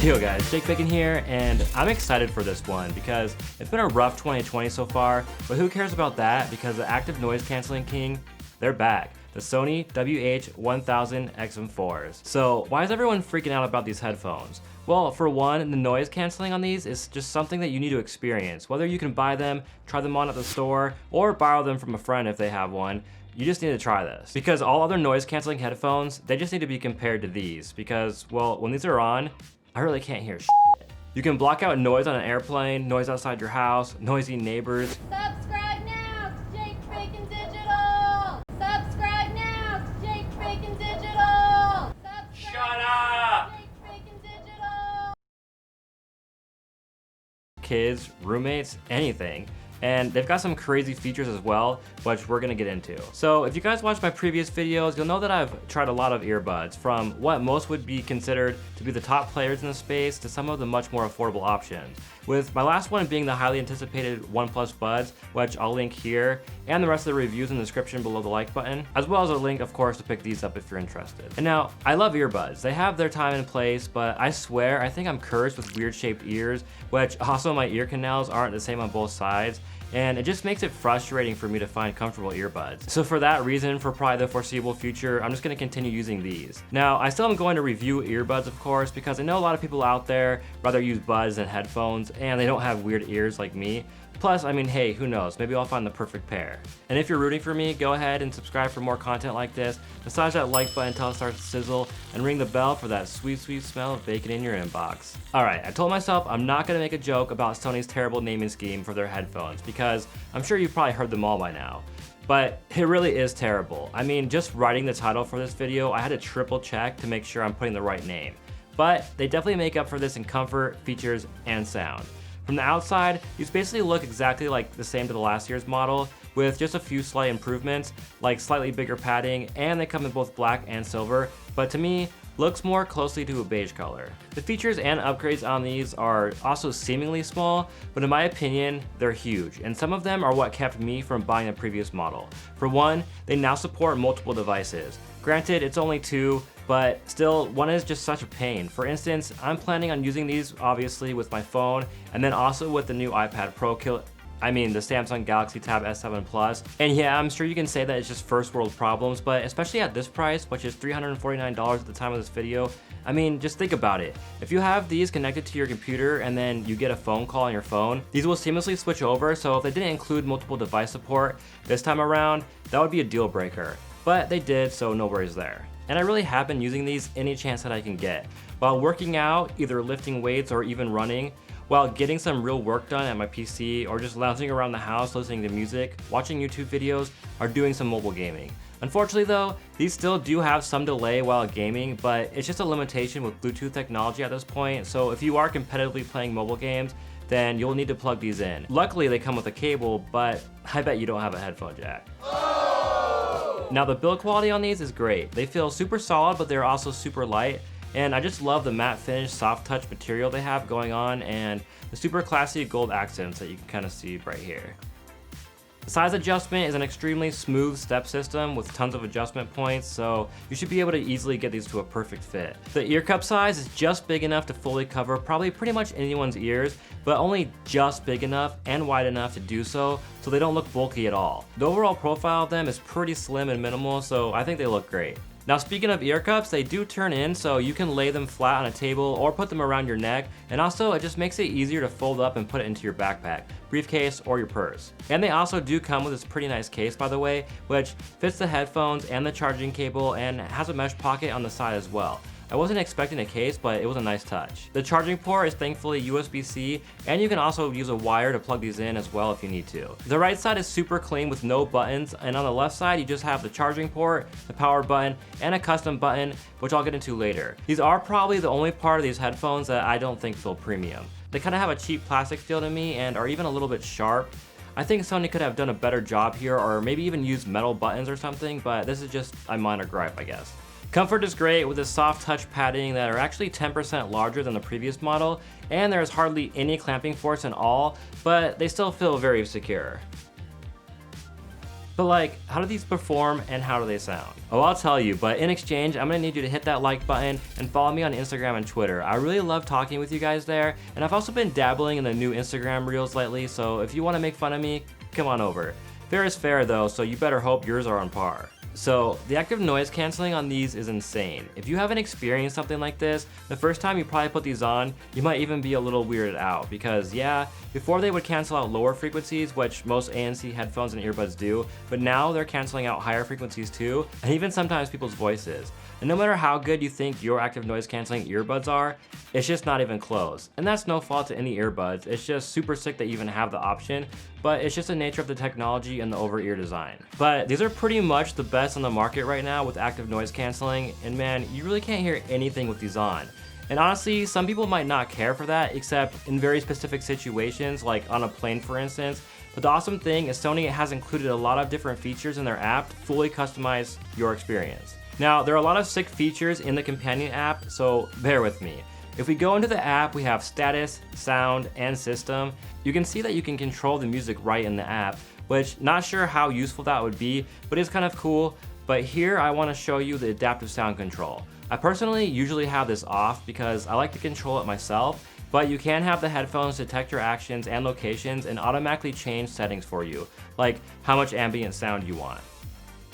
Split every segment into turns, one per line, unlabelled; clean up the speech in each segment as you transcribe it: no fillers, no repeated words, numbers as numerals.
Yo guys, Jake Bacon here, and I'm excited for this one because it's been a rough 2020 so far, but who cares about that because the active noise canceling king, they're back. The Sony WH1000XM4s. So why is everyone freaking out about these headphones? Well, for one, the noise canceling on these is just something that you need to experience. Whether you can buy them, try them on at the store, or borrow them from a friend if they have one, you just need to try this. Because all other noise canceling headphones, they just need to be compared to these because, well, when these are on, I really can't hear shit. You can block out noise on an airplane, noise outside your house, noisy neighbors.
Subscribe now to Jake Bacon Digital! Subscribe now to Jake Bacon Digital!
Shut up!
Jake Bacon Digital!
Kids, roommates, anything. And they've got some crazy features as well, which we're gonna get into. So if you guys watched my previous videos, you'll know that I've tried a lot of earbuds, from what most would be considered to be the top players in the space to some of the much more affordable options. With my last one being the highly anticipated OnePlus Buds, which I'll link here, and the rest of the reviews in the description below the like button, as well as a link, of course, to pick these up if you're interested. And now, I love earbuds. They have their time and place, but I swear, I think I'm cursed with weird shaped ears, which also my ear canals aren't the same on both sides, and it just makes it frustrating for me to find comfortable earbuds. So for that reason, for probably the foreseeable future, I'm just gonna continue using these. Now, I still am going to review earbuds, of course, because I know a lot of people out there rather use buds than headphones, and they don't have weird ears like me. Plus, I mean, hey, who knows? Maybe I'll find the perfect pair. And if you're rooting for me, go ahead and subscribe for more content like this. Massage that like button until it starts to sizzle, and ring the bell for that sweet, sweet smell of bacon in your inbox. Alright, I told myself I'm not gonna make a joke about Sony's terrible naming scheme for their headphones, because I'm sure you've probably heard them all by now. But it really is terrible. I mean, just writing the title for this video, I had to triple check to make sure I'm putting the right name. But they definitely make up for this in comfort, features, and sound. From the outside, these basically look exactly like the same to the last year's model, with just a few slight improvements, like slightly bigger padding, and they come in both black and silver, but to me, looks more closely to a beige color. The features and upgrades on these are also seemingly small, but in my opinion, they're huge, and some of them are what kept me from buying a previous model. For one, they now support multiple devices. Granted, it's only two, but still, one is just such a pain. For instance, I'm planning on using these obviously with my phone, and then also with the new iPad Pro the Samsung Galaxy Tab S7 Plus. And yeah, I'm sure you can say that it's just first world problems, but especially at this price, which is $349 at the time of this video, I mean, just think about it. If you have these connected to your computer and then you get a phone call on your phone, these will seamlessly switch over, so if they didn't include multiple device support this time around, that would be a deal breaker. But they did, so no worries there. And I really have been using these any chance that I can get. While working out, either lifting weights or even running, while getting some real work done at my PC, or just lounging around the house listening to music, watching YouTube videos, or doing some mobile gaming. Unfortunately though, these still do have some delay while gaming, but it's just a limitation with Bluetooth technology at this point, so if you are competitively playing mobile games, then you'll need to plug these in. Luckily they come with a cable, but I bet you don't have a headphone jack. Now the build quality on these is great. They feel super solid, but they're also super light. And I just love the matte finish, soft touch material they have going on, and the super classy gold accents that you can kind of see right here. The size adjustment is an extremely smooth step system with tons of adjustment points, so you should be able to easily get these to a perfect fit. The ear cup size is just big enough to fully cover probably pretty much anyone's ears, but only just big enough and wide enough to do so they don't look bulky at all. The overall profile of them is pretty slim and minimal, so I think they look great. Now speaking of ear cups, they do turn in, so you can lay them flat on a table or put them around your neck, and also it just makes it easier to fold up and put it into your backpack, briefcase, or your purse. And they also do come with this pretty nice case, by the way, which fits the headphones and the charging cable and has a mesh pocket on the side as well. I wasn't expecting a case, but it was a nice touch. The charging port is thankfully USB-C, and you can also use a wire to plug these in as well if you need to. The right side is super clean with no buttons, and on the left side you just have the charging port, the power button, and a custom button, which I'll get into later. These are probably the only part of these headphones that I don't think feel premium. They kind of have a cheap plastic feel to me and are even a little bit sharp. I think Sony could have done a better job here, or maybe even use metal buttons or something, but this is just a minor gripe, I guess. Comfort is great with the soft touch padding that are actually 10% larger than the previous model, and there's hardly any clamping force at all, but they still feel very secure. But like, how do these perform and how do they sound? Oh, I'll tell you, but in exchange, I'm gonna need you to hit that like button and follow me on Instagram and Twitter. I really love talking with you guys there, and I've also been dabbling in the new Instagram Reels lately, so if you wanna make fun of me, come on over. Fair is fair though, so you better hope yours are on par. So the active noise canceling on these is insane. If you haven't experienced something like this, the first time you probably put these on, you might even be a little weirded out because yeah, before they would cancel out lower frequencies, which most ANC headphones and earbuds do, but now they're canceling out higher frequencies too, and even sometimes people's voices. And no matter how good you think your active noise canceling earbuds are, it's just not even close. And that's no fault to any earbuds, it's just super sick they even have the option, but it's just the nature of the technology and the over-ear design. But these are pretty much the best on the market right now with active noise canceling, and man, you really can't hear anything with these on. And honestly, some people might not care for that, except in very specific situations, like on a plane for instance. But the awesome thing is Sony has included a lot of different features in their app to fully customize your experience. Now, there are a lot of sick features in the companion app, so bear with me. If we go into the app, we have status, sound, and system. You can see that you can control the music right in the app, which not sure how useful that would be, but it's kind of cool. But here I want to show you the adaptive sound control. I personally usually have this off because I like to control it myself, but you can have the headphones detect your actions and locations and automatically change settings for you, like how much ambient sound you want.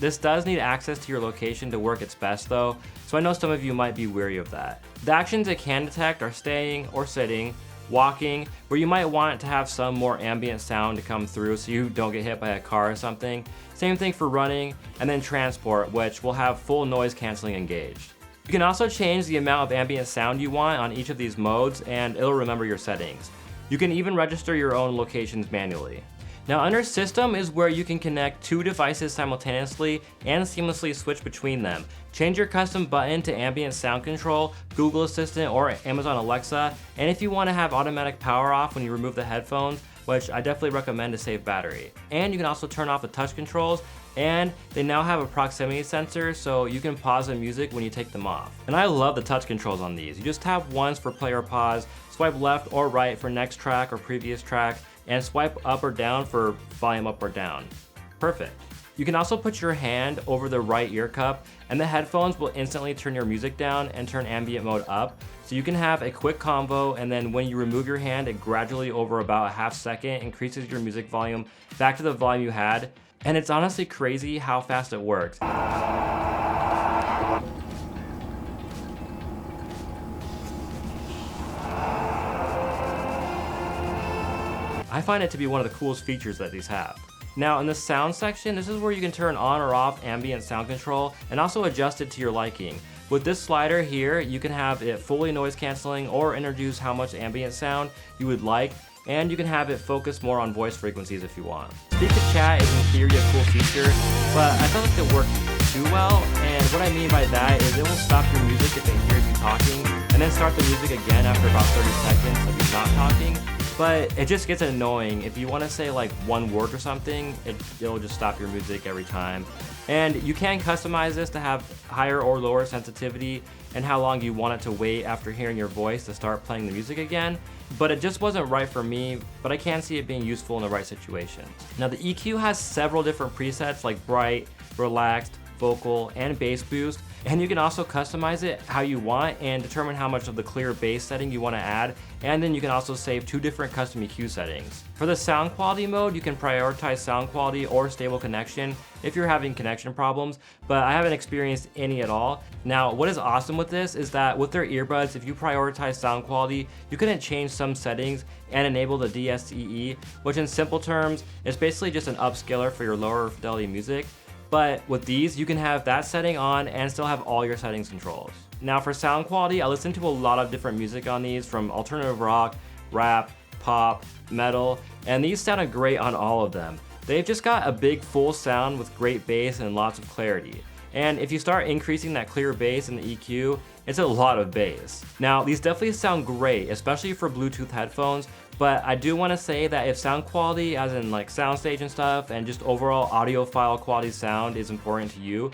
This does need access to your location to work its best though, so I know some of you might be weary of that. The actions it can detect are staying or sitting, walking, where you might want to have some more ambient sound to come through so you don't get hit by a car or something. Same thing for running, and then transport, which will have full noise canceling engaged. You can also change the amount of ambient sound you want on each of these modes and it'll remember your settings. You can even register your own locations manually. Now under system is where you can connect two devices simultaneously and seamlessly switch between them. Change your custom button to ambient sound control, Google Assistant, or Amazon Alexa, and if you want to have automatic power off when you remove the headphones, which I definitely recommend to save battery. And you can also turn off the touch controls, and they now have a proximity sensor so you can pause the music when you take them off. And I love the touch controls on these. You just tap once for play or pause, swipe left or right for next track or previous track, and swipe up or down for volume up or down. Perfect. You can also put your hand over the right ear cup and the headphones will instantly turn your music down and turn ambient mode up. So you can have a quick combo, and then when you remove your hand, it gradually over about a half second increases your music volume back to the volume you had. And it's honestly crazy how fast it works. I find it to be one of the coolest features that these have. Now in the sound section, this is where you can turn on or off ambient sound control and also adjust it to your liking. With this slider here, you can have it fully noise canceling or introduce how much ambient sound you would like, and you can have it focus more on voice frequencies if you want. Speak to chat is in theory a cool feature, but I felt like it worked too well, and what I mean by that is it will stop your music if it hears you talking, and then start the music again after about 30 seconds of you not talking. But it just gets annoying. If you want to say like one word or something, it'll just stop your music every time. And you can customize this to have higher or lower sensitivity and how long you want it to wait after hearing your voice to start playing the music again. But it just wasn't right for me, but I can see it being useful in the right situations. Now the EQ has several different presets like bright, relaxed, vocal, and bass boost. And you can also customize it how you want and determine how much of the clear bass setting you want to add, and then you can also save two different custom EQ settings. For the sound quality mode, you can prioritize sound quality or stable connection if you're having connection problems, but I haven't experienced any at all. Now, what is awesome with this is that with their earbuds, if you prioritize sound quality, you can change some settings and enable the DSCE, which in simple terms is basically just an upscaler for your lower fidelity music. But with these, you can have that setting on and still have all your settings controls. Now for sound quality, I listen to a lot of different music on these, from alternative rock, rap, pop, metal, and these sounded great on all of them. They've just got a big full sound with great bass and lots of clarity. And if you start increasing that clear bass in the EQ, it's a lot of bass. Now these definitely sound great, especially for Bluetooth headphones, but I do want to say that if sound quality, as in like soundstage and stuff, and just overall audiophile quality sound is important to you,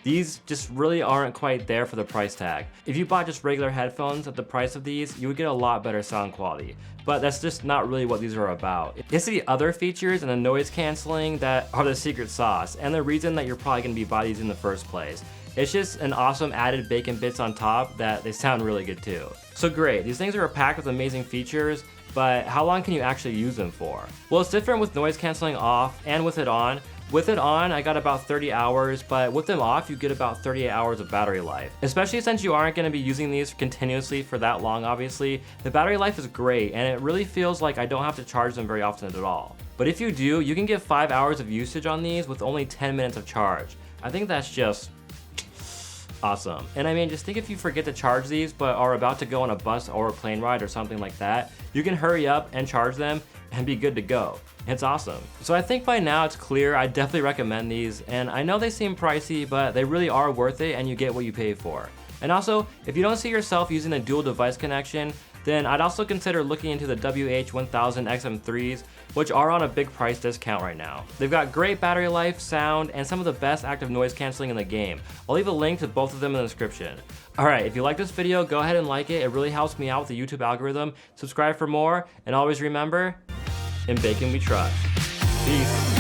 these just really aren't quite there for the price tag. If you bought just regular headphones at the price of these, you would get a lot better sound quality. But that's just not really what these are about. It's the other features and the noise canceling that are the secret sauce, and the reason that you're probably gonna be buying these in the first place. It's just an awesome added bacon bits on top that they sound really good too. So great, these things are packed with amazing features, but how long can you actually use them for? Well, it's different with noise canceling off and with it on. With it on, I got about 30 hours, but with them off, you get about 38 hours of battery life. Especially since you aren't gonna be using these continuously for that long, obviously, the battery life is great, and it really feels like I don't have to charge them very often at all. But if you do, you can get 5 hours of usage on these with only 10 minutes of charge. I think that's just awesome. And I mean, just think if you forget to charge these, but are about to go on a bus or a plane ride or something like that, you can hurry up and charge them and be good to go. It's awesome. So I think by now it's clear I definitely recommend these, and I know they seem pricey, but they really are worth it and you get what you pay for. And also, if you don't see yourself using a dual device connection, then I'd also consider looking into the WH1000XM3s, which are on a big price discount right now. They've got great battery life, sound, and some of the best active noise canceling in the game. I'll leave a link to both of them in the description. Alright, if you like this video, go ahead and like it. It really helps me out with the YouTube algorithm. Subscribe for more, and always remember, in bacon we trust. Peace.